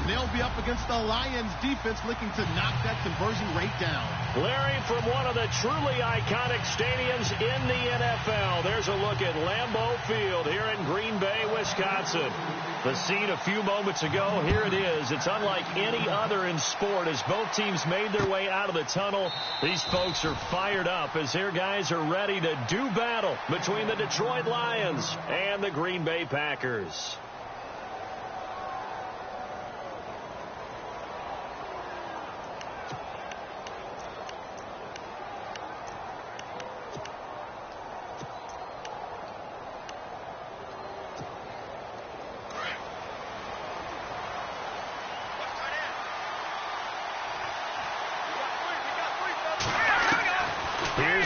They'll be up against the Lions defense looking to knock that conversion rate down. Larry, from one of the truly iconic stadiums in the NFL, there's a look at Lambeau Field here in Green Bay, Wisconsin. The scene a few moments ago, here it is. It's unlike any other in sport as both teams made their way out of the tunnel. These folks are fired up as their guys are ready to do battle between the Detroit Lions and the Green Bay Packers.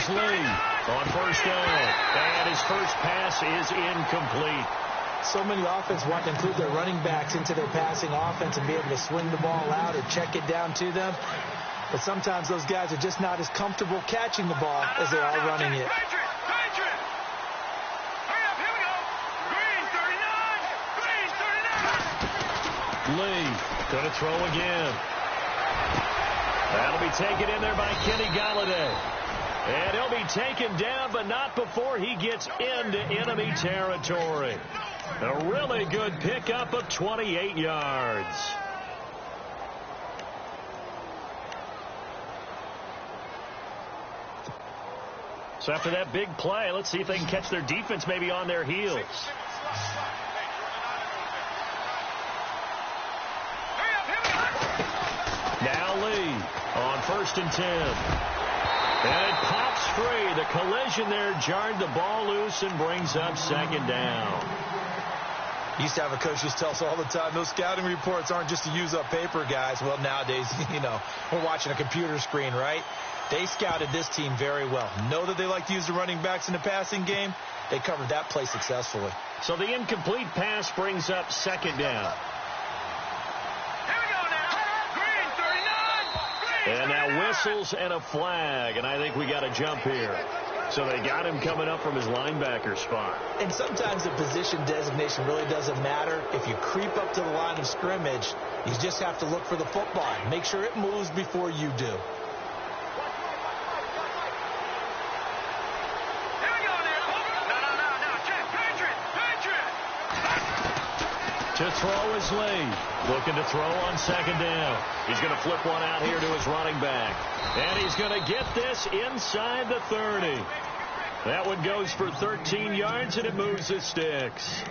Lee on first down, and his first pass is incomplete. So many offenses want to include their running backs into their passing offense and be able to swing the ball out or check it down to them. But sometimes those guys are just not as comfortable catching the ball as they are running it. Lee going to throw again. That'll be taken in there by Kenny Golladay. And he'll be taken down, but not before he gets into enemy territory. A really good pickup of 28 yards. So after that big play, let's see if they can catch their defense maybe on their heels. Now Lee on 1st and 10. And it pops free. The collision there jarred the ball loose and brings up 2nd down. Used to have a coach just tell us all the time, those scouting reports aren't just to use up paper, guys. Well, nowadays, we're watching a computer screen, right? They scouted this team very well. Know that they like to use the running backs in the passing game. They covered that play successfully. So the incomplete pass brings up 2nd down. And now whistles and a flag, and I think we got a jump here. So they got him coming up from his linebacker spot. And sometimes the position designation really doesn't matter. If you creep up to the line of scrimmage, you just have to look for the football. Make sure it moves before you do. To throw is Lee. Looking to throw on 2nd down. He's going to flip one out here to his running back. And he's going to get this inside the 30. That one goes for 13 yards, and it moves the sticks.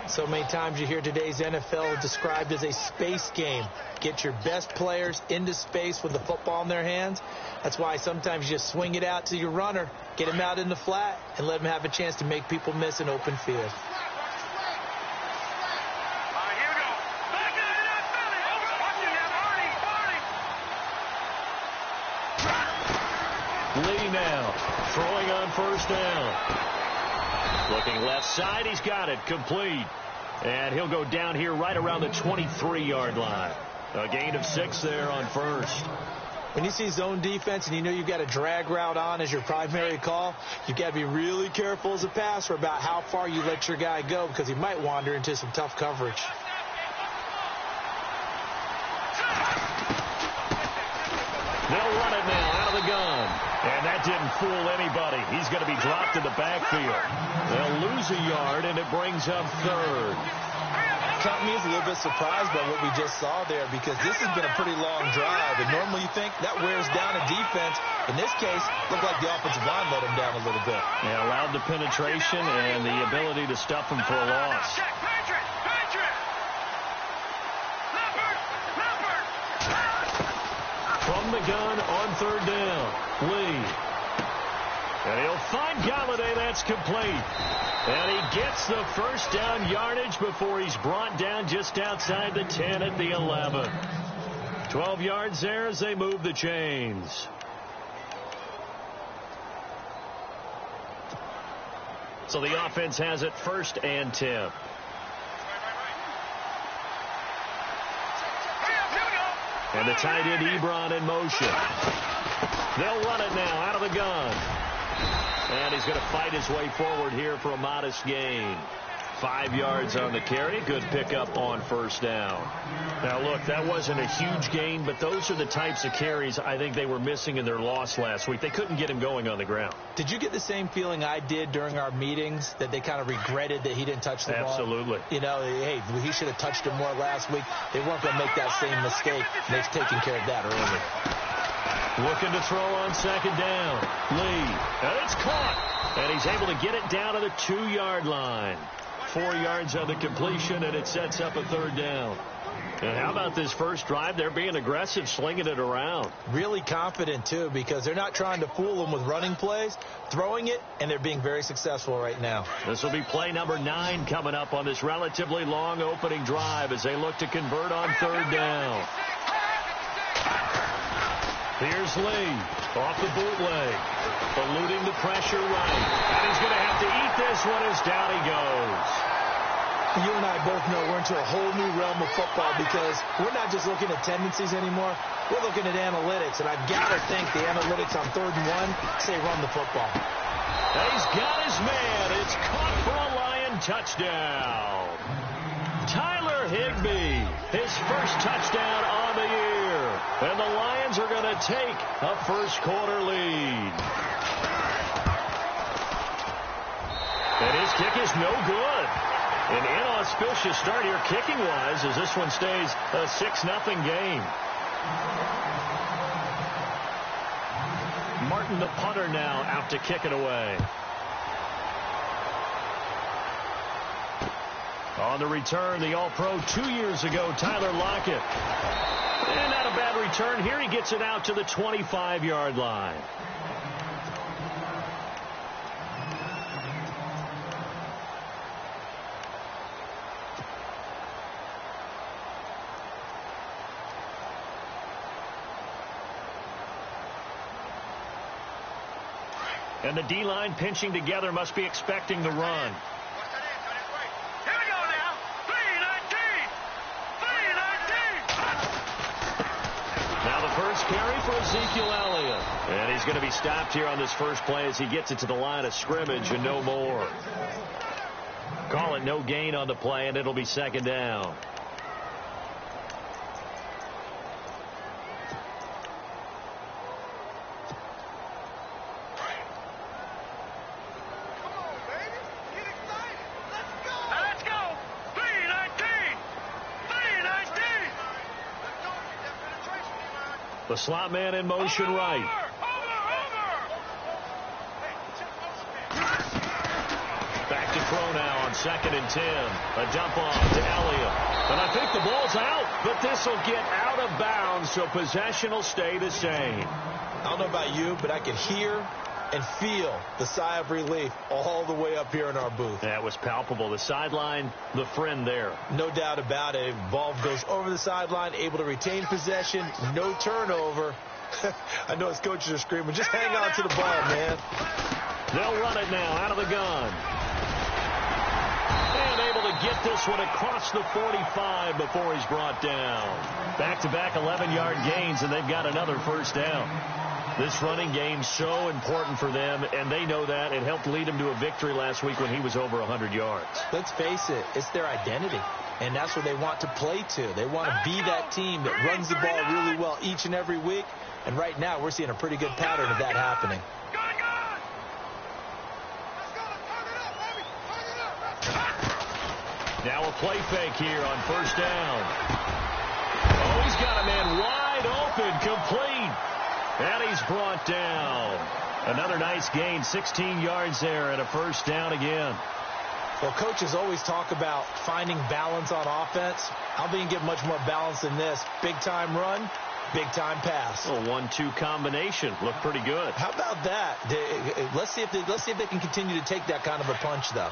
So many times you hear today's NFL described as a space game. Get your best players into space with the football in their hands. That's why sometimes you just swing it out to your runner, get him out in the flat, and let him have a chance to make people miss an open field. Lee now throwing on 1st down. Looking left side. He's got it complete. And he'll go down here right around the 23-yard line. A gain of 6 there on 1st. When you see zone defense and you know you've got a drag route on as your primary call, you've got to be really careful as a passer about how far you let your guy go because he might wander into some tough coverage. They'll run it now out of the gun. And that didn't fool anybody. He's going to be dropped in the backfield. They'll lose a yard, and it brings up 3rd. Company is a little bit surprised by what we just saw there because this has been a pretty long drive. And normally you think that wears down a defense. In this case, looked like the offensive line let him down a little bit. Yeah, allowed the penetration and the ability to stuff him for a loss. From the gun on 3rd down, Lee. And he'll find Golladay. That's complete. And he gets the 1st down yardage before he's brought down just outside the 10 at the 11. 12 yards there as they move the chains. So the offense has it 1st and 10. And the tight end Ebron in motion. They'll run it now out of the gun. And he's going to fight his way forward here for a modest gain. 5 yards on the carry. Good pickup on first down. Now, look, that wasn't a huge gain, but those are the types of carries I think they were missing in their loss last week. They couldn't get him going on the ground. Did you get the same feeling I did during our meetings, that they kind of regretted that he didn't touch the ball? Absolutely. You know, hey, he should have touched it more last week. They weren't going to make that same mistake. They've taken care of that early. Looking to throw on second down. Lee. And it's caught. And he's able to get it down to the 2-yard line. 4 yards on the completion, and it sets up a third down. And how about this first drive? They're being aggressive, slinging it around. Really confident, too, because they're not trying to fool them with running plays, throwing it, and they're being very successful right now. This will be play number 9 coming up on this relatively long opening drive as they look to convert on third down. Here's Lee off the bootleg, eluding the pressure right. And he's going to have to eat this one as down he goes. You and I both know we're into a whole new realm of football because we're not just looking at tendencies anymore. We're looking at analytics, and I've got to think the analytics on 3rd and 1 say run the football. He's got his man. It's caught for a Lion touchdown. Tyler Higbee, his first touchdown on the year. And the Lions are going to take a first-quarter lead. And his kick is no good. An inauspicious start here kicking-wise as this one stays a 6-0 game. Martin, the punter, now out to kick it away. On the return, the All-Pro 2 years ago, Tyler Lockett. And not a bad return. Here he gets it out to the 25-yard line. And the D-line pinching together, must be expecting the run. Here we go now. 3-19. Now the first carry for Ezekiel Elliott. And he's going to be stopped here on this first play as he gets it to the line of scrimmage and no more. Call it no gain on the play, and it'll be second down. The slot man in motion right. Back to throw now on 2nd and 10. A dump off to Elliott. And I think the ball's out, but this will get out of bounds, so possession will stay the same. I don't know about you, but I could hear and feel the sigh of relief all the way up here in our booth. That was palpable. The sideline, the friend there. No doubt about it. Ball goes over the sideline, able to retain possession, no turnover. I know his coaches are screaming, just hang on to the ball, man. They'll run it now out of the gun. And able to get this one across the 45 before he's brought down. Back-to-back 11-yard gains, and they've got another first down. This running game's so important for them, and they know that. It helped lead them to a victory last week when he was over 100 yards. Let's face it, it's their identity, and that's what they want to play to. They want to be that team that runs the ball really well each and every week, and right now we're seeing a pretty good pattern of that happening. Now a play fake here on first down. Oh, he's got a man wide open, complete. And he's brought down. Another nice gain, 16 yards there, and a first down again. Well, coaches always talk about finding balance on offense. I don't think you get much more balance than this. Big-time run, big-time pass. A 1-2 combination. Looked pretty good. How about that? Let's see if they can continue to take that kind of a punch, though.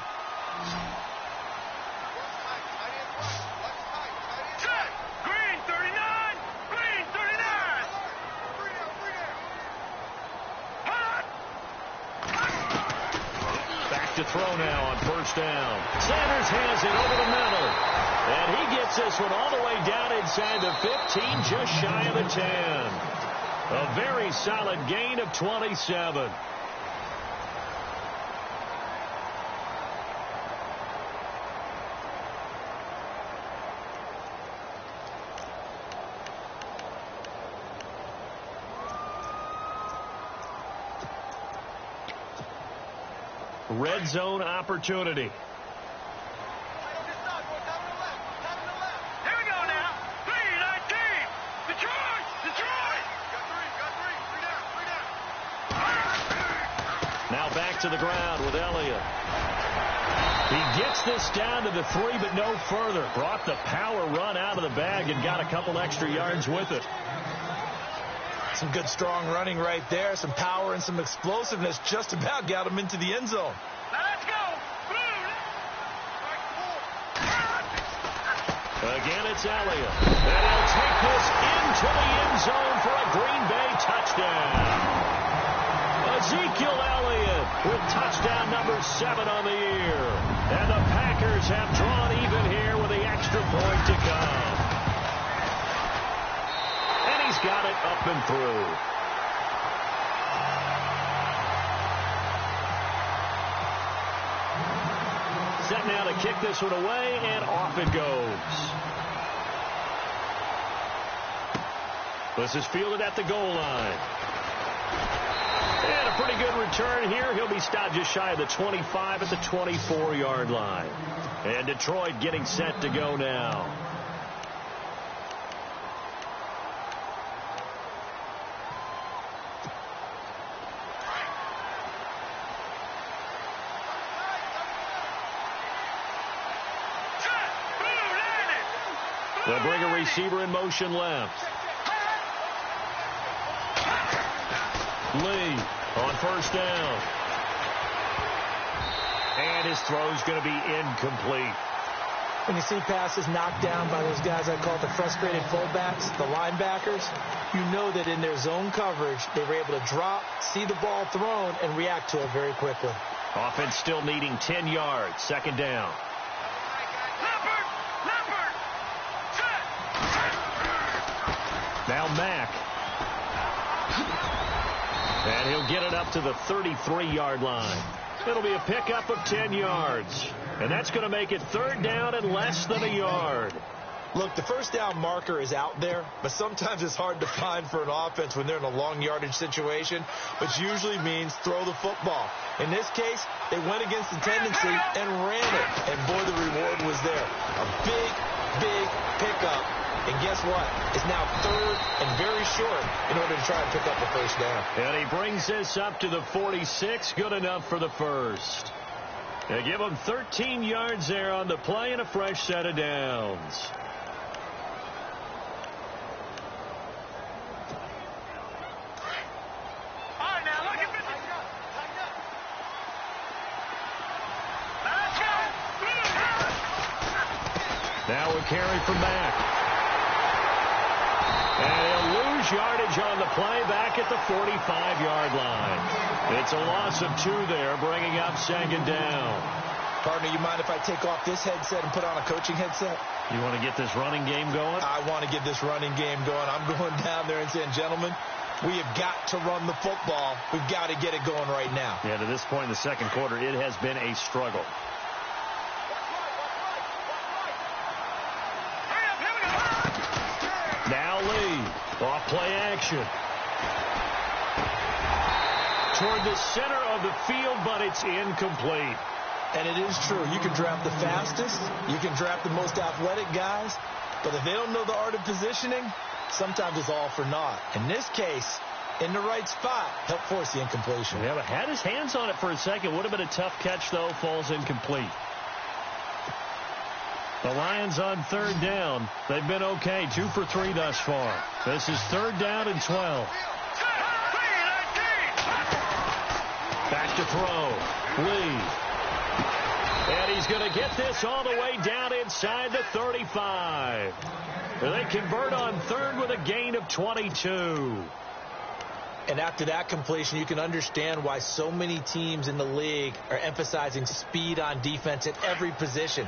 To throw now on first down. Sanders has it over the middle. And he gets this one all the way down inside the 15, just shy of the 10. A very solid gain of 27. red zone opportunity. Here we go now. 3-19. Detroit! Detroit! Got three. Three down. Now back to the ground with Elliott. He gets this down to the 3, but no further. Brought the power run out of the bag and got a couple extra yards with it. Some good, strong running right there. Some power and some explosiveness. Just about got him into the end zone. Now let's go. Again, it's Elliott. And he'll take this into the end zone for a Green Bay touchdown. Ezekiel Elliott with touchdown number 7 on the year. And the Packers have drawn even here with the extra point to come. And he's got it up and through. Set now to kick this one away, and off it goes. This is fielded at the goal line. And a pretty good return here. He'll be stopped just shy of the 25 at the 24-yard line. And Detroit getting set to go now. They'll bring a receiver in motion left. Lee on first down. And his throw's going to be incomplete. When you see passes knocked down by those guys I call the frustrated fullbacks, the linebackers, you know that in their zone coverage, they were able to drop, see the ball thrown, and react to it very quickly. Offense still needing 10 yards. Second down. Now Mack. And he'll get it up to the 33-yard line. It'll be a pickup of 10 yards. And that's going to make it third down and less than a yard. Look, the first down marker is out there, but sometimes it's hard to find for an offense when they're in a long yardage situation, which usually means throw the football. In this case, they went against the tendency and ran it. And boy, the reward was there. A big, big pickup. And guess what? It's now third and very short in order to try and pick up the first down. And he brings this up to the 46. Good enough for the first. They give him 13 yards there on the play and a fresh set of downs. Now a carry from Mack. And he'll lose yardage on the play back at the 45-yard line. It's a loss of 2 there, bringing up second down. Partner, you mind if I take off this headset and put on a coaching headset? You want to get this running game going? I want to get this running game going. I'm going down there and saying, gentlemen, we have got to run the football. We've got to get it going right now. Yeah, to this point in the second quarter, it has been a struggle. Now Lee, off play action. Toward the center of the field, but it's incomplete. And it is true. You can draft the fastest. You can draft the most athletic guys. But if they don't know the art of positioning, sometimes it's all for naught. In this case, in the right spot, helped force the incompletion. Yeah, but had his hands on it for a second. Would have been a tough catch, though. Falls incomplete. The Lions on third down. They've been okay. 2 for 3 thus far. This is third down and 12. Back to throw. Lee. And he's going to get this all the way down inside the 35. They convert on third with a gain of 22. And after that completion, you can understand why so many teams in the league are emphasizing speed on defense at every position.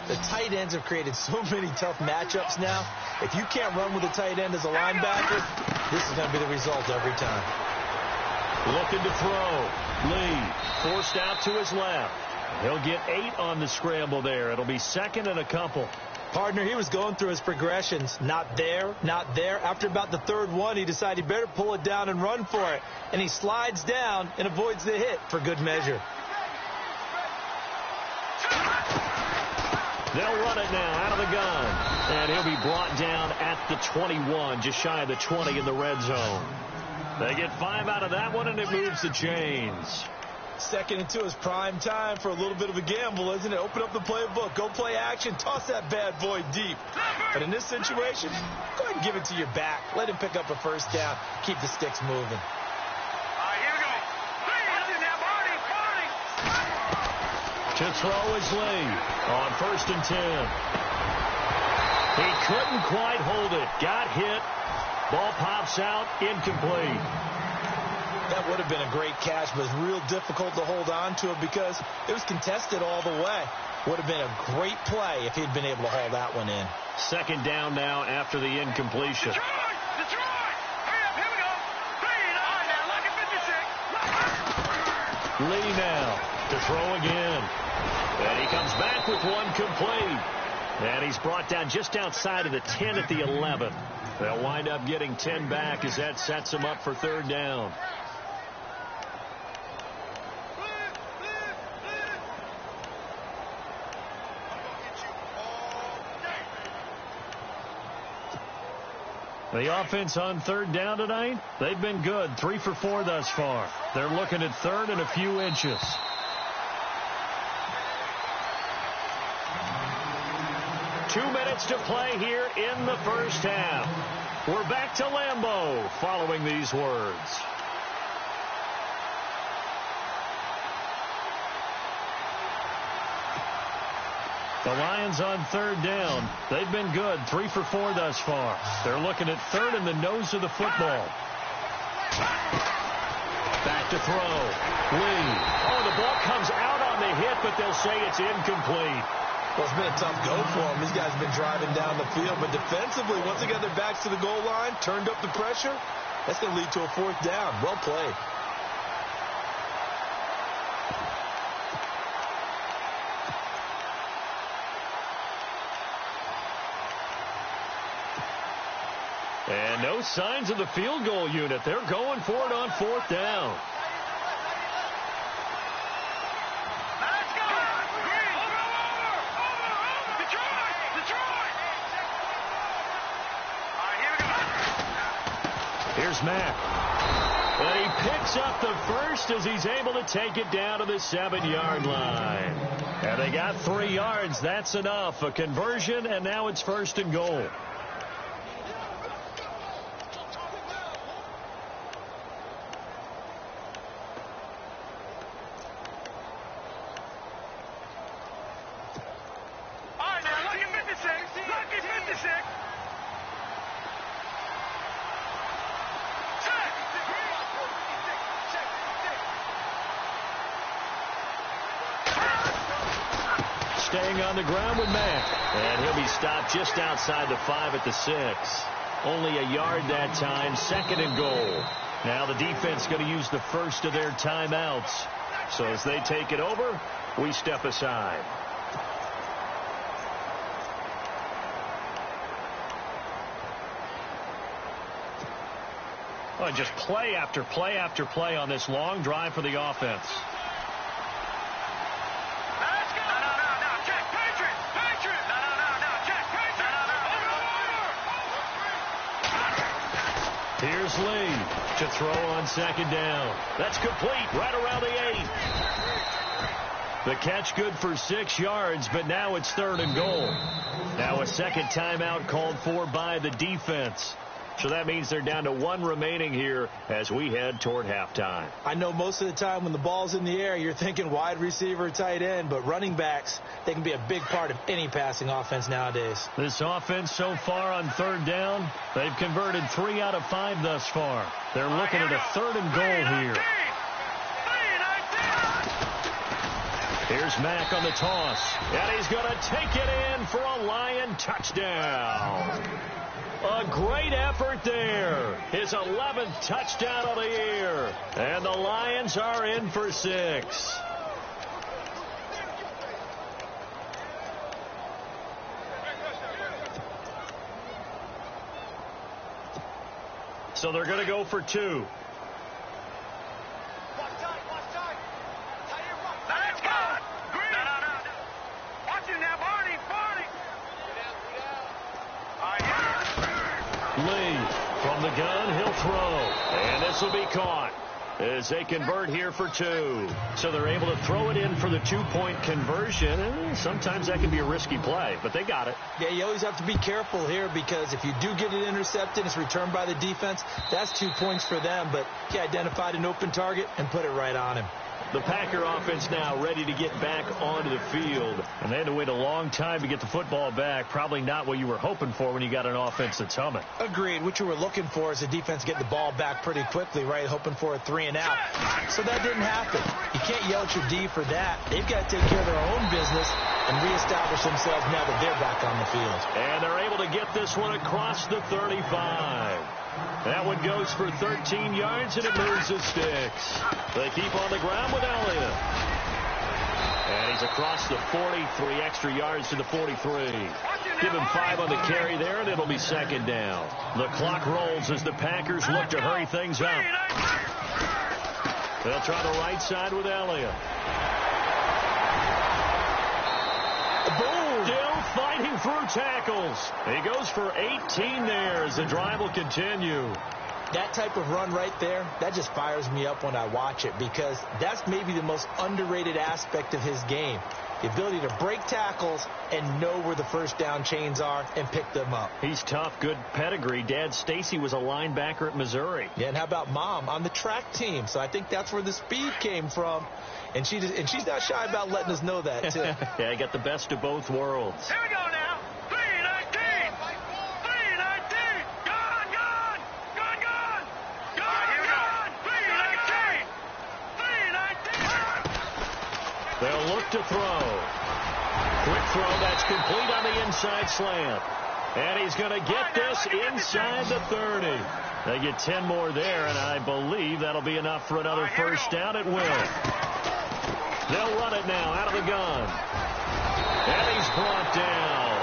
The tight ends have created so many tough matchups now. If you can't run with a tight end as a linebacker, this is going to be the result every time. Looking to throw. Lee forced out to his left. He'll get 8 on the scramble there. It'll be second and a couple. Partner, he was going through his progressions. Not there, not there. After about the third one, he decided he better pull it down and run for it. And he slides down and avoids the hit for good measure. They'll run it now out of the gun. And he'll be brought down at the 21, just shy of the 20 in the red zone. They get 5 out of that one, and it moves the chains. Second and 2 is prime time for a little bit of a gamble, isn't it? Open up the playbook, go play action, toss that bad boy deep. But in this situation, go ahead and give it to your back. Let him pick up a first down. Keep the sticks moving. Here we go. To throw is Lee on 1st and 10. He couldn't quite hold it. Got hit. Ball pops out. Incomplete. That would have been a great catch, but it's real difficult to hold on to it because it was contested all the way. Would have been a great play if he'd been able to haul that one in. Second down now after the incompletion. Detroit! Hurry up, here we go. 3-9 now, lucky 56. Lee now to throw again. And he comes back with one complete. And he's brought down just outside of the 10 at the 11. They'll wind up getting 10 back as that sets them up for 3rd down. The offense on 3rd down tonight, they've been good. 3 for 4 thus far. They're looking at 3rd and a few inches. Two minutes to play here in the first half. We're back to Lambeau following these words. The Lions on 3rd down. They've been good. 3 for 4 thus far. They're looking at 3rd and the nose of the football. Back to throw. Lee. Oh, the ball comes out on the hit, but they'll say it's incomplete. Well, it's been a tough go for them. These guys have been driving down the field, but defensively, once they got their backs to the goal line, turned up the pressure, that's going to lead to a 4th down. Well played. And no signs of the field goal unit. They're going for it on 4th down. Let's go! Green! Over! Detroit! All right, here we go. Here's Mack. And he picks up the first as he's able to take it down to the 7-yard line. And they got 3 yards. That's enough. A conversion, and now it's 1st and goal. Staying on the ground with Mack. And he'll be stopped just outside the 5 at the 6. Only a yard that time. 2nd and goal. Now the defense going to use the first of their timeouts. So as they take it over, we step aside. Well, just play after play after play on this long drive for the offense. Here's Lee to throw on 2nd down. That's complete right around the 8. The catch good for 6 yards, but now it's 3rd and goal. Now a second timeout called for by the defense. So that means they're down to 1 remaining here as we head toward halftime. I know most of the time when the ball's in the air, you're thinking wide receiver, tight end, but running backs, they can be a big part of any passing offense nowadays. This offense so far on 3rd down, they've converted 3 out of 5 thus far. They're looking at a 3rd and goal here. Here's Mack on the toss, and he's going to take it in for a Lion touchdown. A great effort there. His 11th touchdown of the year. And the Lions are in for 6. So they're going to go for 2. Let's go! Green! No. Watch it now, Barney! Lee from the gun, he'll throw. And this will be caught as they convert here for 2. So they're able to throw it in for the 2-point conversion. And sometimes that can be a risky play, but they got it. Yeah, you always have to be careful here because if you do get it intercepted, it's returned by the defense. That's 2 points for them, but he identified an open target and put it right on him. The Packer offense now ready to get back onto the field. And they had to wait a long time to get the football back. Probably not what you were hoping for when you got an offense that's humming. Agreed. What you were looking for is the defense getting the ball back pretty quickly, right? Hoping for a 3 and out. So that didn't happen. You can't yell at your D for that. They've got to take care of their own business and reestablish themselves now that they're back on the field. And they're able to get this one across the 35. That one goes for 13 yards, and it moves the sticks. They keep on the ground with Elliott. And he's across the 43 extra yards to the 43. Give him 5 on the carry there, and it'll be second down. The clock rolls as the Packers look to hurry things up. They'll try the right side with Elliott. Still fighting through tackles. He goes for 18 there as the drive will continue. That type of run right there, that just fires me up when I watch it because that's maybe the most underrated aspect of his game. The ability to break tackles and know where the first down chains are and pick them up. He's tough, good pedigree. Dad Stacy was a linebacker at Missouri. Yeah, and how about Mom on the track team? So I think that's where the speed came from. And she's not shy about letting us know that, too. Yeah, he got the best of both worlds. Here we go now. 319. 319. Gone, gone. Gone, gone. Gone, here we go. 319. 319. They'll look to throw. Quick throw. That's complete on the inside slant. And he's going to get this inside the 30. They get 10 more there, and I believe that'll be enough for another first down. It will. They'll run it now out of the gun. And he's brought down.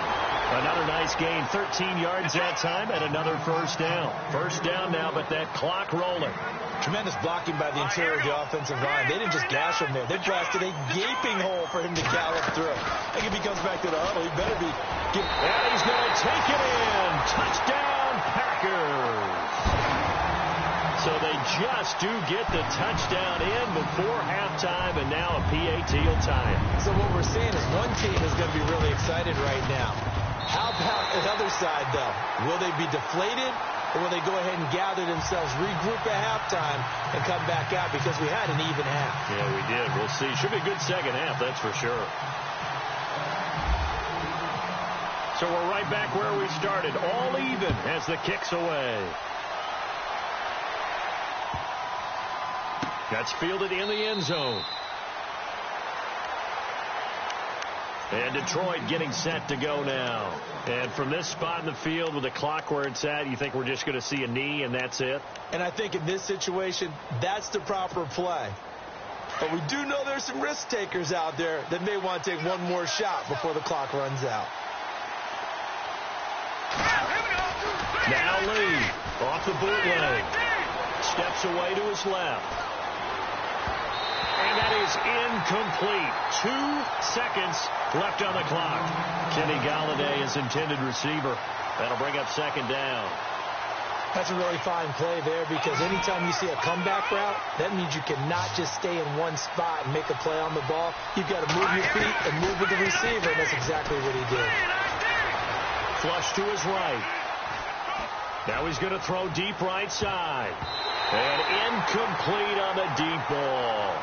Another nice gain, 13 yards that time, and another first down. First down now, but that clock rolling. Tremendous blocking by the interior of the offensive line. They didn't just gash him there. They blasted a gaping hole for him to gallop through. I think if he comes back to the huddle, he better be... And he's going to take it in. Touchdown, Packers. So they just do get the touchdown in before halftime, and now a PAT will tie it. So what we're seeing is one team is going to be really excited right now. How about the other side, though? Will they be deflated, or will they go ahead and gather themselves, regroup at halftime, and come back out because we had an even half? Yeah, we did. We'll see. Should be a good second half, that's for sure. So we're right back where we started, all even as the kick's away. That's fielded in the end zone. And Detroit getting set to go now. And from this spot in the field with the clock where it's at, you think we're just going to see a knee and that's it? And I think in this situation, that's the proper play. But we do know there's some risk takers out there that may want to take one more shot before the clock runs out. Now Lee off the bootleg. Steps away to his left. And that is incomplete. 2 seconds left on the clock. Kenny Galladay is intended receiver. That'll bring up second down. That's a really fine play there because anytime you see a comeback route, that means you cannot just stay in one spot and make a play on the ball. You've got to move your feet and move with the receiver, and that's exactly what he did. Flush to his right. Now he's going to throw deep right side. And incomplete on the deep ball.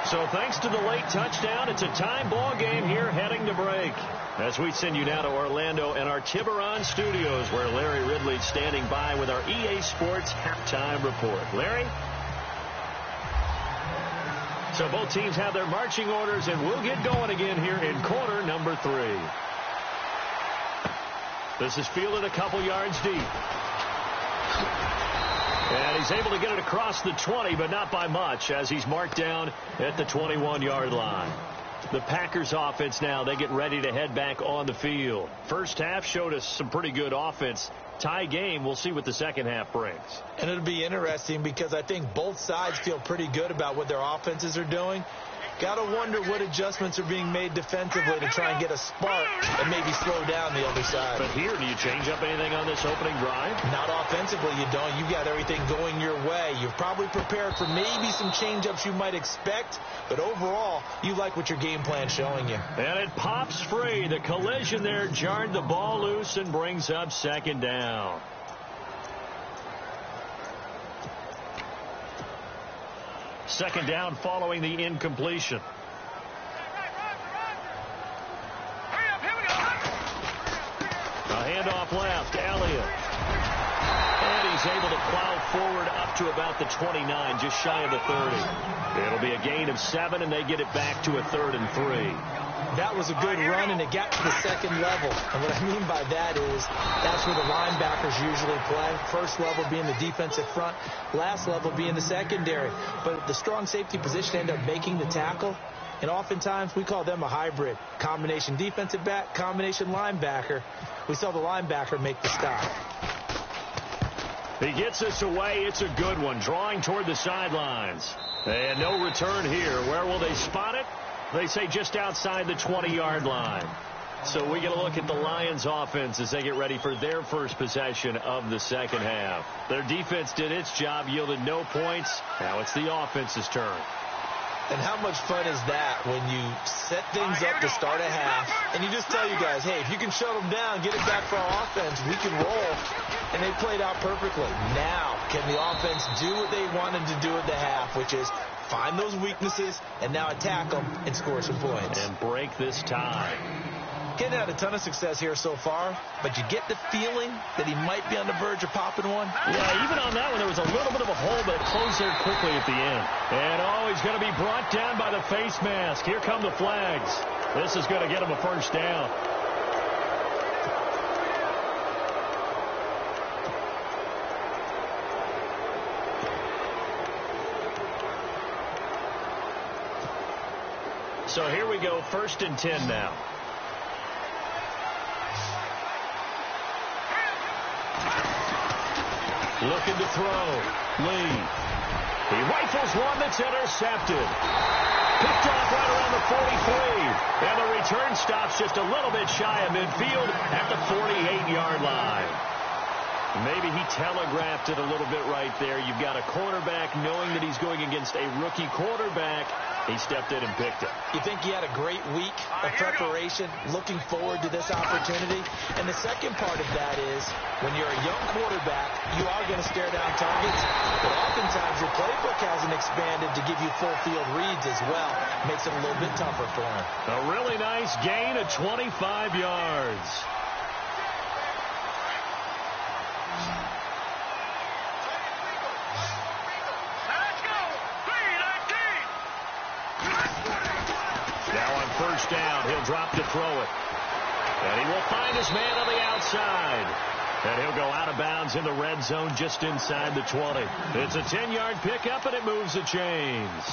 So thanks to the late touchdown, it's a tie ball game here heading to break. As we send you now to Orlando and our Tiburon studios where Larry Ridley's standing by with our EA Sports halftime report. Larry? So both teams have their marching orders, and we'll get going again here in quarter number 3. This is fielded a couple yards deep. And he's able to get it across the 20, but not by much, as he's marked down at the 21-yard line. The Packers offense now, they get ready to head back on the field. First half showed us some pretty good offense. tie game. We'll see what the second half brings. And it'll be interesting because I think both sides feel pretty good about what their offenses are doing. Got to wonder what adjustments are being made defensively to try and get a spark and maybe slow down the other side. But here, do you change up anything on this opening drive? Not offensively, you don't. You've got everything going your way. You're probably prepared for maybe some change-ups you might expect, but overall, you like what your game plan's showing you. And it pops free. The collision there jarred the ball loose and brings up second down. Second down following the incompletion. A handoff left, Elliott. And he's able to plow forward up to about the 29, just shy of the 30. It'll be a gain of 7, and they get it back to a 3rd and 3. That was a good run, and it got to the second level. And what I mean by that is that's where the linebackers usually play. First level being the defensive front, last level being the secondary. But the strong safety position ended up making the tackle. And oftentimes we call them a hybrid. Combination defensive back, combination linebacker. We saw the linebacker make the stop. He gets us away. It's a good one. Drawing toward the sidelines. And no return here. Where will they spot it? They say just outside the 20-yard line. So we get a look at the Lions offense as they get ready for their first possession of the second half. Their defense did its job, yielded no points. Now it's the offense's turn. And how much fun is that when you set things up to start a half and you just tell you guys, hey, if you can shut them down, get it back for our offense, we can roll. And they played out perfectly. Now, can the offense do what they wanted to do at the half, which is find those weaknesses and now attack them and score some points. And break this tie. Getting had a ton of success here so far, but you get the feeling that he might be on the verge of popping one. Yeah, even on that one, there was a little bit of a hole, but it closed there quickly at the end. And, oh, he's going to be brought down by the face mask. Here come the flags. This is going to get him a first down. So here we go, 1st and 10 now. Looking to throw. Lee. He rifles one that's intercepted. Picked off right around the 43. And the return stops just a little bit shy of midfield at the 48-yard line. Maybe he telegraphed it a little bit right there. You've got a cornerback knowing that he's going against a rookie quarterback. He stepped in and picked it. You think he had a great week of preparation, looking forward to this opportunity? And the second part of that is, when you're a young quarterback, you are going to stare down targets, but oftentimes your playbook hasn't expanded to give you full field reads as well. Makes it a little bit tougher for him. A really nice gain of 25 yards. First down, he'll drop to throw it. And he will find his man on the outside. And he'll go out of bounds in the red zone just inside the 20. It's a 10-yard pickup, and it moves the chains.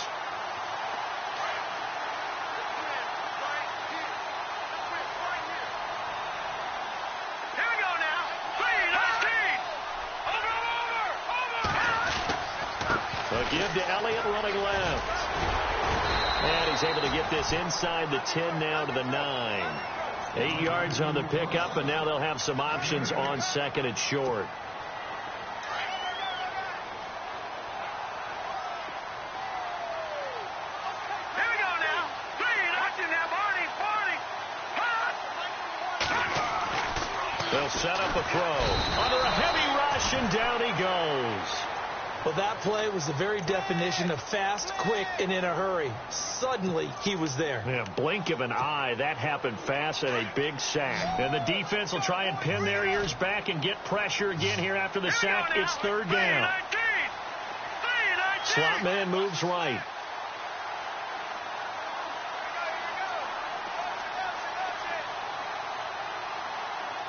Here we go now. 3-19. Over. A give to Elliott running left. And he's able to get this inside the 10 now to the 9. 8 yards on the pickup, and now they'll have some options on second and short. Here we go now. 3-19 now, Barney. They'll set up a throw. Under a heavy rush, and down he goes. Well, that play was the very definition of fast, quick, and in a hurry. Suddenly, he was there. Yeah, blink of an eye. That happened fast and a big sack. And the defense will try and pin their ears back and get pressure again here after the sack. It's 3rd down. 3-19. Slot man moves right.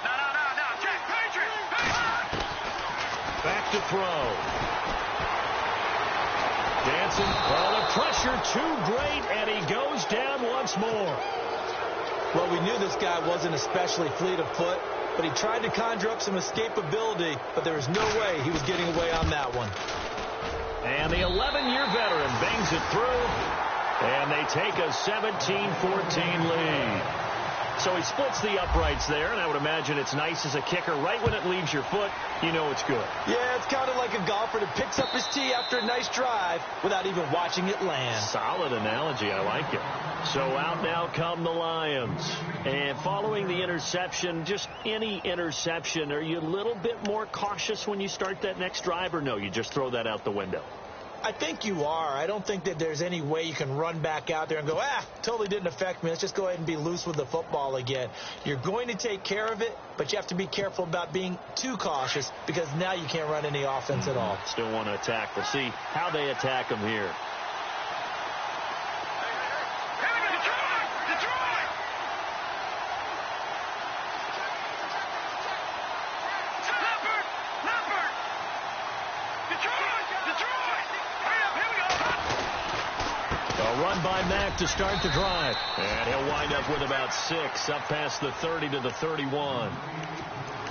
No. Check. Patriot. Back to throw. Dancing. Well, the pressure too great, and he goes down once more. Well, we knew this guy wasn't especially fleet of foot, but he tried to conjure up some escapability, but there was no way he was getting away on that one. And the 11-year veteran bangs it through, and they take a 17-14 lead. So he splits the uprights there, and I would imagine it's nice as a kicker. Right when it leaves your foot, you know it's good. Yeah, it's kind of like a golfer that picks up his tee after a nice drive without even watching it land. Solid analogy. I like it. So out now come the Lions. And following the interception, just any interception, are you a little bit more cautious when you start that next drive, or no, you just throw that out the window? I think you are. I don't think that there's any way you can run back out there and go, totally didn't affect me. Let's just go ahead and be loose with the football again. You're going to take care of it, but you have to be careful about being too cautious because now you can't run any offense at all. Still want to attack. We'll see how they attack them here. Run by Mack to start the drive. And he'll wind up with about 6 up past the 30 to the 31.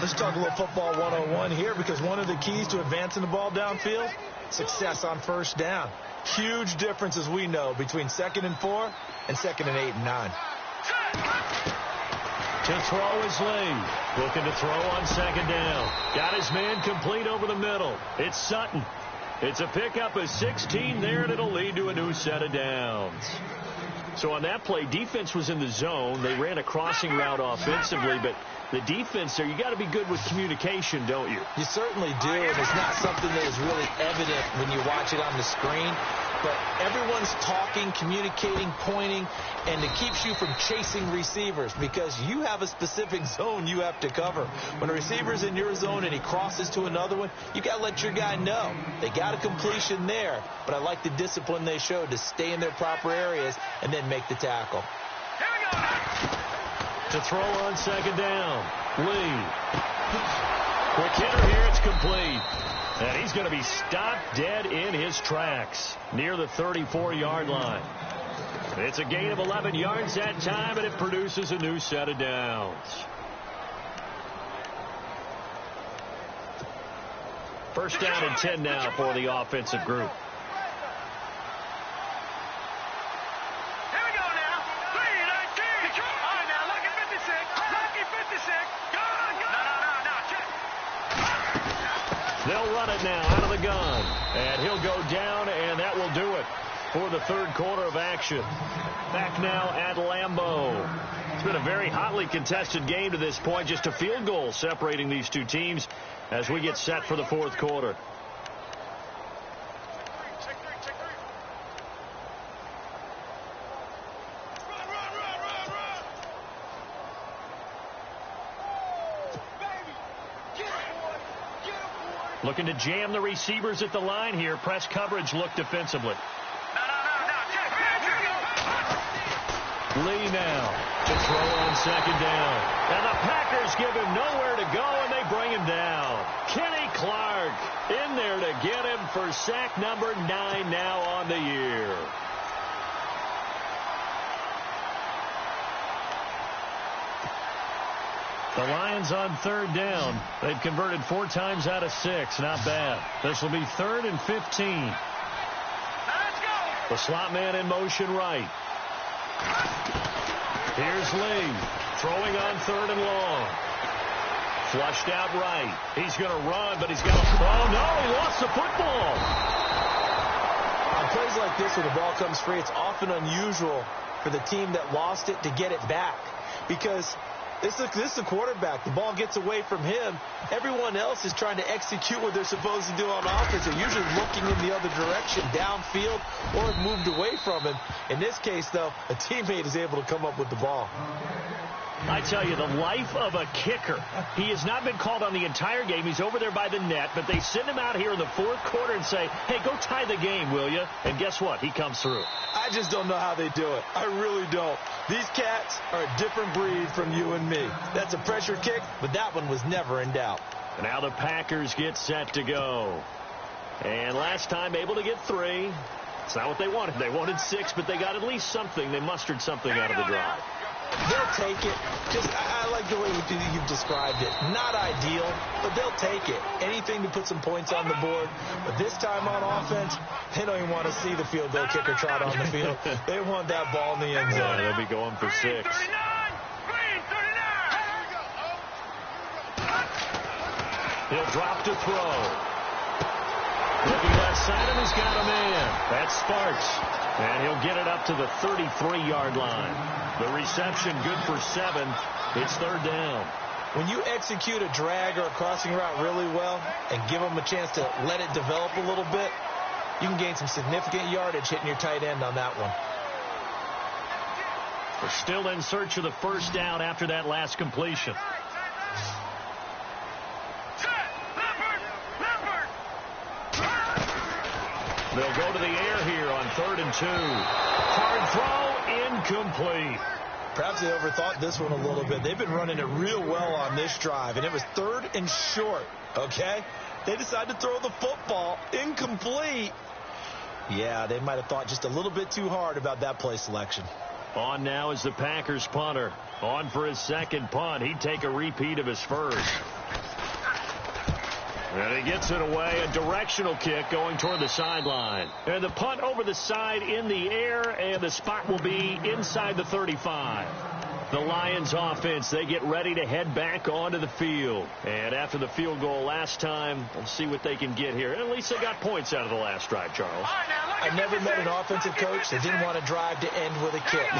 Let's talk a little football 101 here, because one of the keys to advancing the ball downfield, success on first down. Huge difference, as we know, between 2nd and 4 and 2nd and 8 and 9. To throw is Lee. Looking to throw on 2nd down. Got his man complete over the middle. It's Sutton. It's a pickup of 16 there, and it'll lead to a new set of downs. So on that play, defense was in the zone. They ran a crossing route offensively, but the defense there, you got to be good with communication, don't you? You certainly do, and it's not something that is really evident when you watch it on the screen. But everyone's talking, communicating, pointing, and it keeps you from chasing receivers because you have a specific zone you have to cover. When a receiver's in your zone and he crosses to another one, you got to let your guy know. They got a completion there, but I like the discipline they showed to stay in their proper areas and then make the tackle. To throw on 2nd down, Lee. Quick hitter here, it's complete. And he's going to be stopped dead in his tracks near the 34-yard line. It's a gain of 11 yards that time, and it produces a new set of downs. First down and 10 now for the offensive group. They'll run it now out of the gun. And he'll go down, and that will do it for the third quarter of action. Back now at Lambeau. It's been a very hotly contested game to this point. Just a field goal separating these two teams as we get set for the fourth quarter. Looking to jam the receivers at the line here. Press coverage look defensively. Lee now to throw on 2nd down. And the Packers give him nowhere to go, and they bring him down. Kenny Clark in there to get him for sack number 9 now on the year. The Lions on 3rd down. They've converted 4 times out of 6. Not bad. This will be 3rd and 15. The slot man in motion right. Here's Lee throwing on 3rd and long. Flushed out right. He's going to run, but he's got to... Oh, no, he lost the football. On plays like this where the ball comes free, it's often unusual for the team that lost it to get it back because... This is the quarterback. The ball gets away from him. Everyone else is trying to execute what they're supposed to do on offense. They're usually looking in the other direction, downfield, or have moved away from him. In this case, though, a teammate is able to come up with the ball. I tell you, the life of a kicker. He has not been called on the entire game. He's over there by the net, but they send him out here in the fourth quarter and say, hey, go tie the game, will you? And guess what? He comes through. I just don't know how they do it. I really don't. These cats are a different breed from you and me. That's a pressure kick, but that one was never in doubt. And now the Packers get set to go. And last time able to get 3. It's not what they wanted. They wanted 6, but they got at least something. They mustered something out of the drive. They'll take it. I like the way you've described it. Not ideal, but they'll take it. Anything to put some points on the board. But this time on offense, they don't even want to see the field goal kicker trot on the field. They want that ball in the end zone. Yeah, they'll be going for 6. He'll drop to throw. Looking left side, and he's got a man. That's Sparks. And he'll get it up to the 33-yard line. The reception good for 7. It's 3rd down. When you execute a drag or a crossing route really well and give them a chance to let it develop a little bit, you can gain some significant yardage hitting your tight end on that one. They're still in search of the first down after that last completion. They'll go to the air here on 3rd and 2. Hard throw, incomplete. Perhaps they overthought this one a little bit. They've been running it real well on this drive, and it was 3rd and short, okay? They decided to throw the football, incomplete. Yeah, they might have thought just a little bit too hard about that play selection. On now is the Packers punter. On for his second punt. He'd take a repeat of his first. And he gets it away, a directional kick going toward the sideline. And the punt over the side in the air, and the spot will be inside the 35. The Lions offense, they get ready to head back onto the field. And after the field goal last time, let's see what they can get here. At least they got points out of the last drive, Charles. I've never met an offensive coach that didn't want to drive to end with a kick.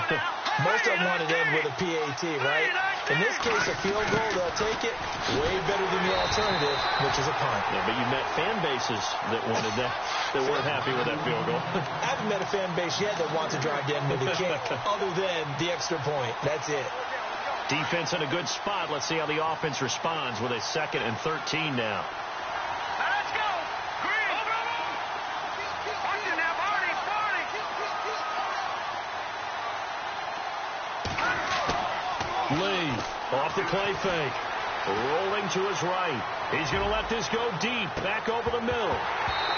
Most of them wanted to end with a PAT, right? In this case, a field goal, they'll take it way better than the alternative, which is a punt. Yeah, but you met fan bases that wanted that, that weren't happy with that field goal. I haven't met a fan base yet that wants to drive to end with a kick, other than the extra point. That's it. Defense in a good spot. Let's see how the offense responds with a 2nd and 13 now. Let's go. Green. Watch it now, Barney. Lee off the play fake. Rolling to his right. He's going to let this go deep. Back over the middle.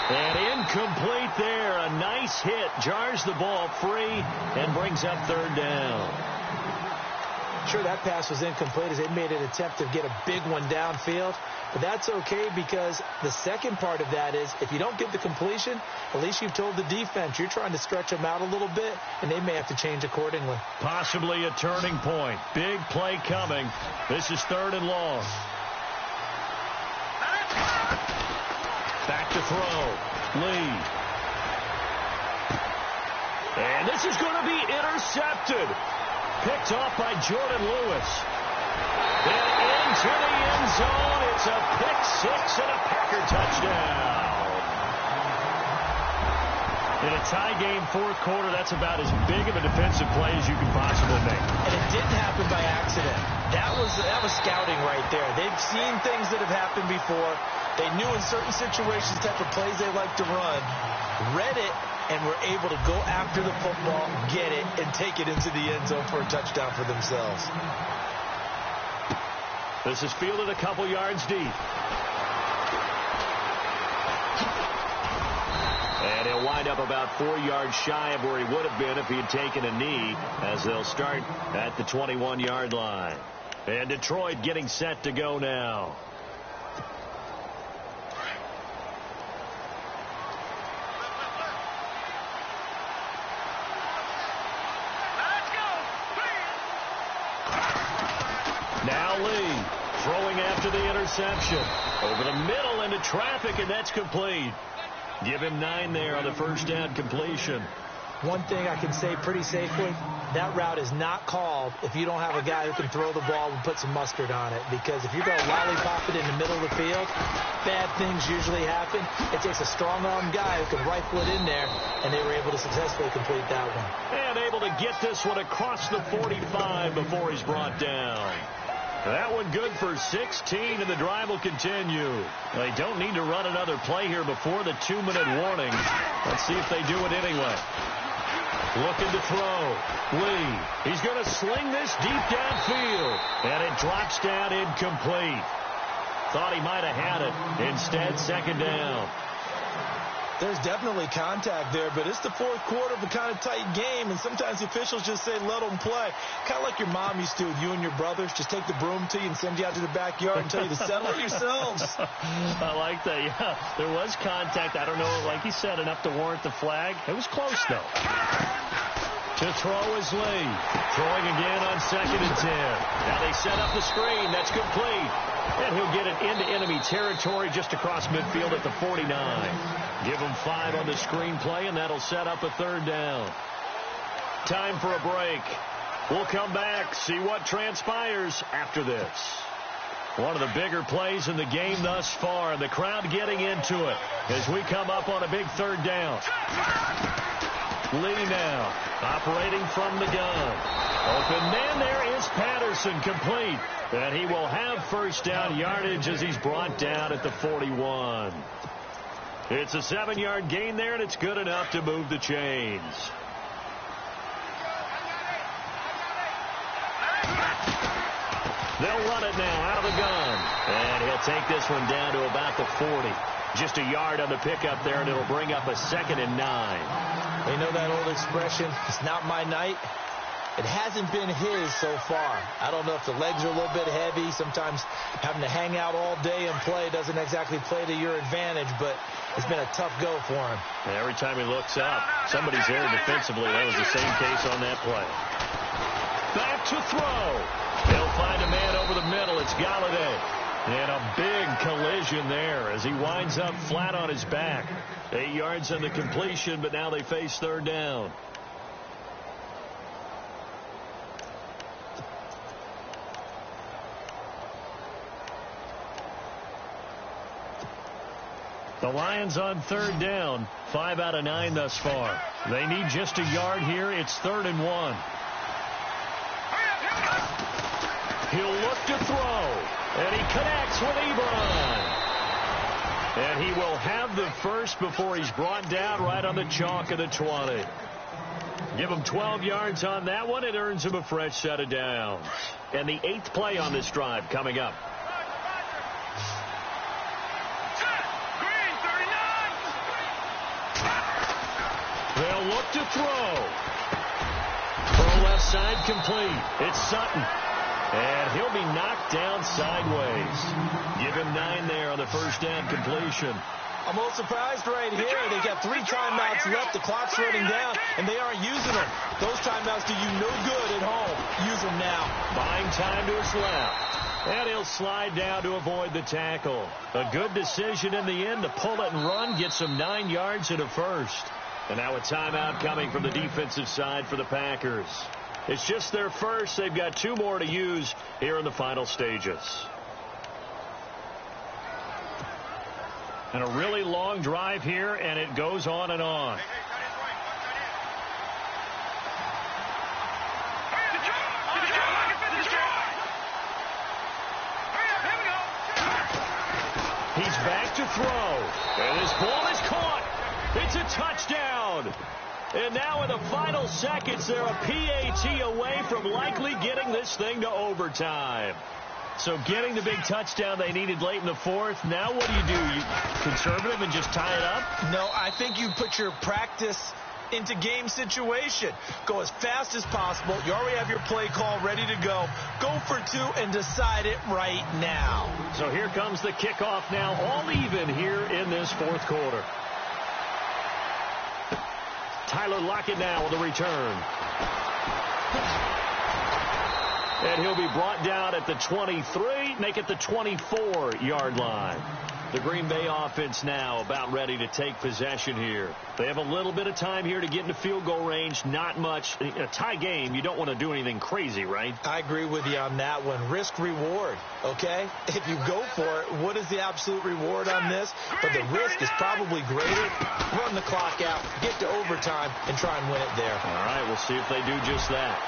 And incomplete there. A nice hit. Jars the ball free and brings up 3rd down. Sure, that pass was incomplete as they made an attempt to get a big one downfield. But that's okay because the second part of that is if you don't get the completion, at least you've told the defense you're trying to stretch them out a little bit, and they may have to change accordingly. Possibly a turning point. Big play coming. This is 3rd and long. Back to throw. Lee. And this is going to be intercepted. Picked off by Jordan Lewis. And into the end zone. It's a pick-6 and a Packer touchdown. In a tie game, 4th quarter, that's about as big of a defensive play as you can possibly make. And it didn't happen by accident. That was scouting right there. They've seen things that have happened before. They knew in certain situations the type of plays they like to run. Read it, and were able to go after the football, get it, and take it into the end zone for a touchdown for themselves. This is fielded a couple yards deep. And he'll wind up about 4 yards shy of where he would have been if he had taken a knee, as they'll start at the 21-yard line. And Detroit getting set to go now. Now Lee throwing after the interception. Over the middle into traffic, and that's complete. Give him 9 there on the first down completion. One thing I can say pretty safely, that route is not called if you don't have a guy who can throw the ball and put some mustard on it. Because if you're going to lollipop it in the middle of the field, bad things usually happen. It takes a strong-armed guy who can rifle it in there, and they were able to successfully complete that one. And able to get this one across the 45 before he's brought down. That one good for 16, and the drive will continue. They don't need to run another play here before the 2-minute warning. Let's see if they do it anyway. Looking to throw. Lee. He's going to sling this deep downfield. And it drops down incomplete. Thought he might have had it. Instead, 2nd down. There's definitely contact there, but it's the fourth quarter of a kind of tight game, and sometimes the officials just say let them play. Kind of like your mom used to with you and your brothers. Just take the broom to you and send you out to the backyard and tell you to settle it yourselves. I like that, yeah. There was contact. I don't know, like you said, enough to warrant the flag. It was close, though. To throw is Lee. Throwing again on 2nd and 10. Now they set up the screen. That's complete. And he'll get it into enemy territory just across midfield at the 49. Give him 5 on the screen play, and that'll set up a 3rd down. Time for a break. We'll come back, see what transpires after this. One of the bigger plays in the game thus far, and the crowd getting into it as we come up on a big 3rd down. Lee now operating from the gun. Open man, there is Patterson, complete. And he will have 1st down yardage as he's brought down at the 41. It's a 7-yard gain there, and it's good enough to move the chains. They'll run it now out of the gun. And he'll take this one down to about the 40. Just a yard on the pickup there, and it'll bring up a 2nd and 9. You know that old expression, it's not my night? It hasn't been his so far. I don't know if the legs are a little bit heavy. Sometimes having to hang out all day and play doesn't exactly play to your advantage, but it's been a tough go for him. Every time he looks up, somebody's there defensively. That was the same case on that play. Back to throw. They'll find a man over the middle. It's Galladay. And a big collision there as he winds up flat on his back. 8 yards on the completion, but now they face 3rd down. The Lions on 3rd down. 5 out of 9 thus far. They need just a yard here. It's 3rd and 1. He'll look to throw. And he connects with Ebron. And he will have the first before he's brought down right on the chalk of the 20. Give him 12 yards on that one. It earns him a fresh set of downs. And the 8th play on this drive coming up. They'll look to throw. Throw left side complete. It's Sutton. And he'll be knocked down sideways. Give him 9 there on the 1st down completion. I'm a little surprised right here. They got 3 timeouts left. The clock's running down, and they aren't using them. Those timeouts do you no good at home. Use them now. Buying time to his left. And he'll slide down to avoid the tackle. A good decision in the end to pull it and run. Gets him 9 yards and a first. And now a timeout coming from the defensive side for the Packers. It's just their first. They've got 2 more to use here in the final stages. And a really long drive here, and it goes on and on. He's back to throw. And his ball is caught. It's a touchdown. And now in the final seconds, they're a PAT away from likely getting this thing to overtime. So getting the big touchdown they needed late in the 4th. Now what do? You conservative and just tie it up? No, I think you put your practice into game situation. Go as fast as possible. You already have your play call ready to go. Go for 2 and decide it right now. So here comes the kickoff now, all even here in this 4th quarter. Tyler Lockett now with the return. And he'll be brought down at the 23, make it the 24-yard line. The Green Bay offense now about ready to take possession here. They have a little bit of time here to get into field goal range. Not much. A tie game, you don't want to do anything crazy, right? I agree with you on that one. Risk reward, okay? If you go for it, what is the absolute reward on this? But the risk is probably greater. Run the clock out, get to overtime, and try and win it there. All right, we'll see if they do just that.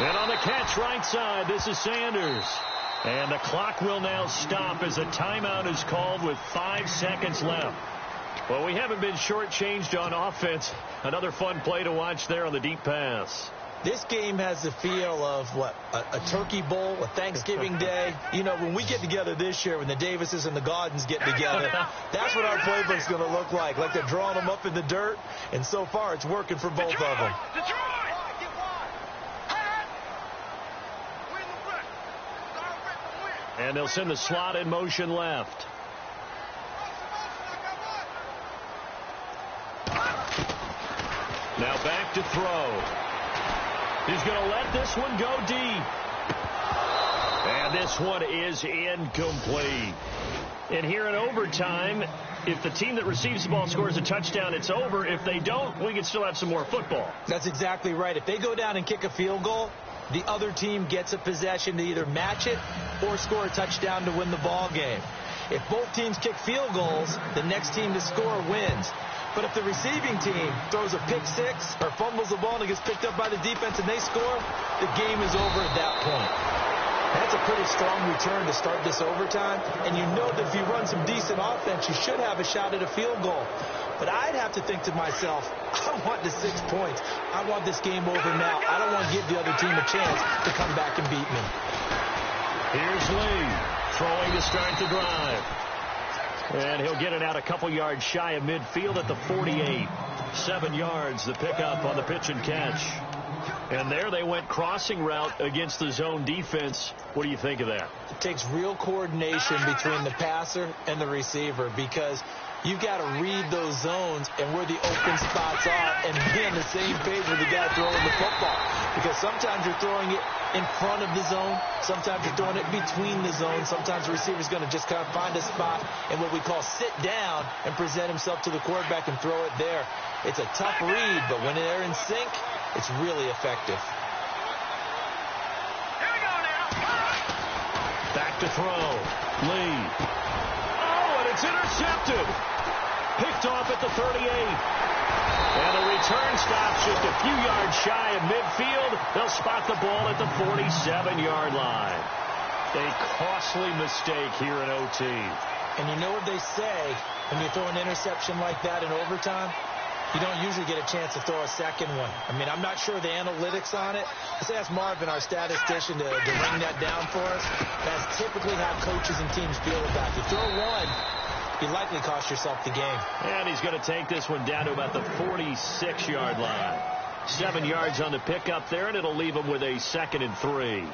And on the catch right side, this is Sanders. And the clock will now stop as a timeout is called with 5 seconds left. Well, we haven't been shortchanged on offense. Another fun play to watch there on the deep pass. This game has the feel of, what, a turkey bowl, a Thanksgiving day. You know, when we get together this year, when the Davises and the Gaudens get together, that's what our playbook's going to look like. Like they're drawing them up in the dirt, and so far it's working for both of them. And they'll send the slot in motion left. Now back to throw. He's going to let this one go deep. And this one is incomplete. And here in overtime, if the team that receives the ball scores a touchdown, it's over. If they don't, we can still have some more football. That's exactly right. If they go down and kick a field goal, the other team gets a possession to either match it or score a touchdown to win the ball game. If both teams kick field goals, the next team to score wins. But if the receiving team throws a pick six or fumbles the ball and it gets picked up by the defense and they score, the game is over at that point. That's a pretty strong return to start this overtime. And you know that if you run some decent offense, you should have a shot at a field goal. But I'd have to think to myself, I want the 6 points. I want this game over now. I don't want to give the other team a chance to come back and beat me. Here's Lee throwing to start the drive. And he'll get it out a couple yards shy of midfield at the 48. 7 yards, the pickup on the pitch and catch. And there they went crossing route against the zone defense. What do you think of that? It takes real coordination between the passer and the receiver because you've got to read those zones and where the open spots are and be on the same page with the guy throwing the football. Because sometimes you're throwing it in front of the zone. Sometimes you're throwing it between the zones. Sometimes the receiver's going to just kind of find a spot and what we call sit down and present himself to the quarterback and throw it there. It's a tough read, but when they're in sync, it's really effective. Back to throw. Lee. Oh, and it's intercepted. Picked off at the 38. And the return stops just a few yards shy of midfield. They'll spot the ball at the 47-yard line. A costly mistake here in OT. And you know what they say when you throw an interception like that in overtime? You don't usually get a chance to throw a second one. I mean, I'm not sure the analytics on it. Let's ask Marvin, our statistician, to ring that down for us. That's typically how coaches and teams feel about it. You throw one, you likely cost yourself the game. And he's going to take this one down to about the 46-yard line. 7 yards on the pickup there, and it'll leave him with a 2nd and 3.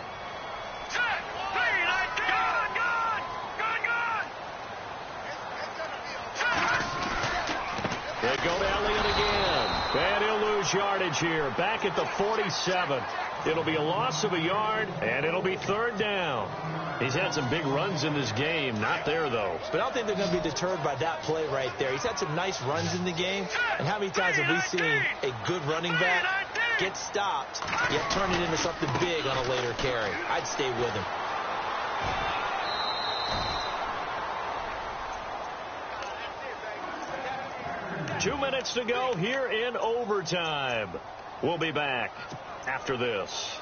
They go to Elliott again. And he'll lose yardage here. Back at the 47. It'll be a loss of a yard, and it'll be 3rd down. He's had some big runs in this game. Not there, though. But I don't think they're going to be deterred by that play right there. He's had some nice runs in the game. And how many times have we seen a good running back get stopped, yet turn it into something big on a later carry? I'd stay with him. Two minutes to go here in overtime. We'll be back after this.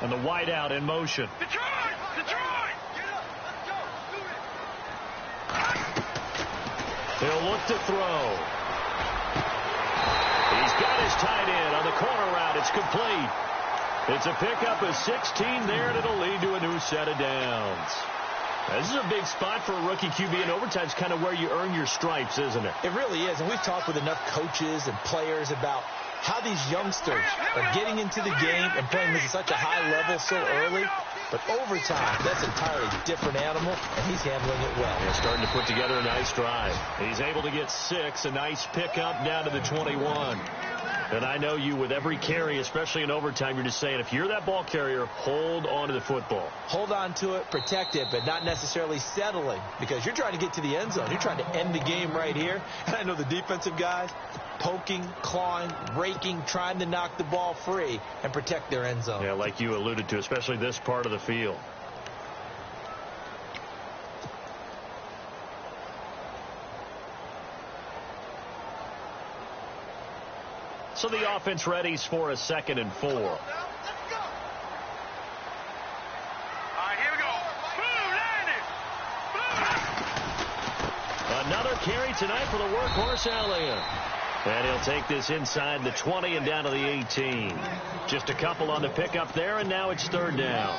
And the wideout in motion. Detroit! He'll look to throw. He's got his tight end on the corner route. It's complete. It's a pickup of 16 there, and it'll lead to a new set of downs. This is a big spot for a rookie QB, and overtime is kind of where you earn your stripes, isn't it? It really is, and we've talked with enough coaches and players about how these youngsters are getting into the game and playing this at such a high level so early. But overtime, that's an entirely different animal, and he's handling it well. He's starting to put together a nice drive. He's able to get 6, a nice pickup down to the 21. And I know you, with every carry, especially in overtime, you're just saying, if you're that ball carrier, hold on to the football. Hold on to it, protect it, but not necessarily settling, because you're trying to get to the end zone. You're trying to end the game right here. And I know the defensive guys poking, clawing, raking, trying to knock the ball free and protect their end zone. Yeah, like you alluded to, especially this part of the field. So the offense readies for a 2nd and 4. All right, here we go. Boom, landed. Another carry tonight for the workhorse Elliott. And he'll take this inside the 20 and down to the 18. Just a couple on the pickup there, and now it's 3rd down.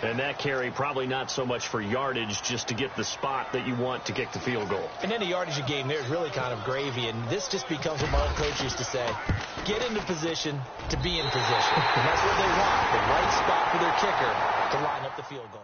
And that carry probably not so much for yardage, just to get the spot that you want to kick the field goal. And any yardage you gain there is really kind of gravy, and this just becomes what my old coach used to say. Get into position to be in position. And that's what they want, the right spot for their kicker to line up the field goal.